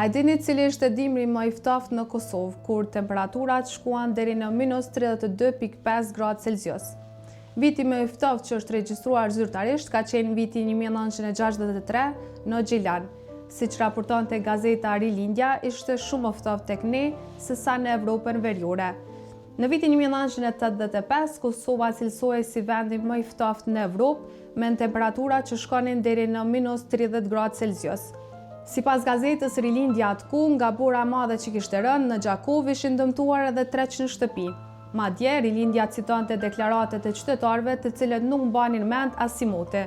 A dini cili ishte dimri më i ftoftë në Kosovë, kur temperaturat shkuan deri në -32.5 gradë Celsius? Viti më i ftoftë që është regjistruar zyrtarisht ka qenë viti 1963 në Gjilan. Siç raportonte gazeta Rilindja, ishte shumë më ftoftë tek ne se sa në Evropën Veriore. Në vitin 1985, Kosova cilësohej si vendi më i ftoftë në Evropë me temperatura që shkonin deri në -30 gradë Celsius. Sipas gazetës Rilindja atku, nga bura e madhe që kishte rënë në Gjakov ishin dëmtuar edhe 300 shtëpi. Madje Rilindja citonte deklaratet e qytetarëve të cilët nuk mbanin mend asimote.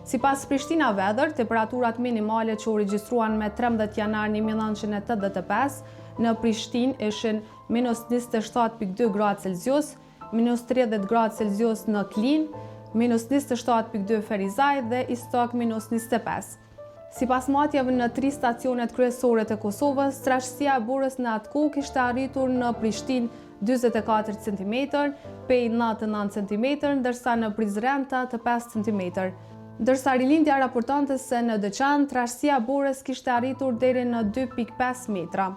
Sipas Prishtina Weather, temperaturat minimale që u regjistruan me 13 janar 1985 në Prishtinë ishin -27.2 gradë Celsius, -30 gradë Celsius në Klinë, -27.2 Ferizaj dhe Istok -25. Sipas matjeve në 3 stacionet kryesore të Kosovës, trashësia e burrës në atku kishte arritur në Prishtinë 44 cm, Pejna të 9 cm, ndërsa në Prizrenta të 5 cm. Ndërsa Rilindja raportonte se në Dëçan trashësia e burrës kishte arritur deri në 2.5 metra.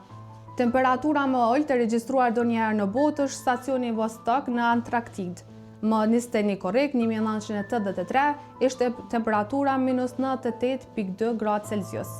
Temperatura më e ulët e regjistruar donjëherë në botë është stacioni Vostok në Antarktidë. Më 21 korrik 1983 ishte temperatura -98.2 gradë Celsius.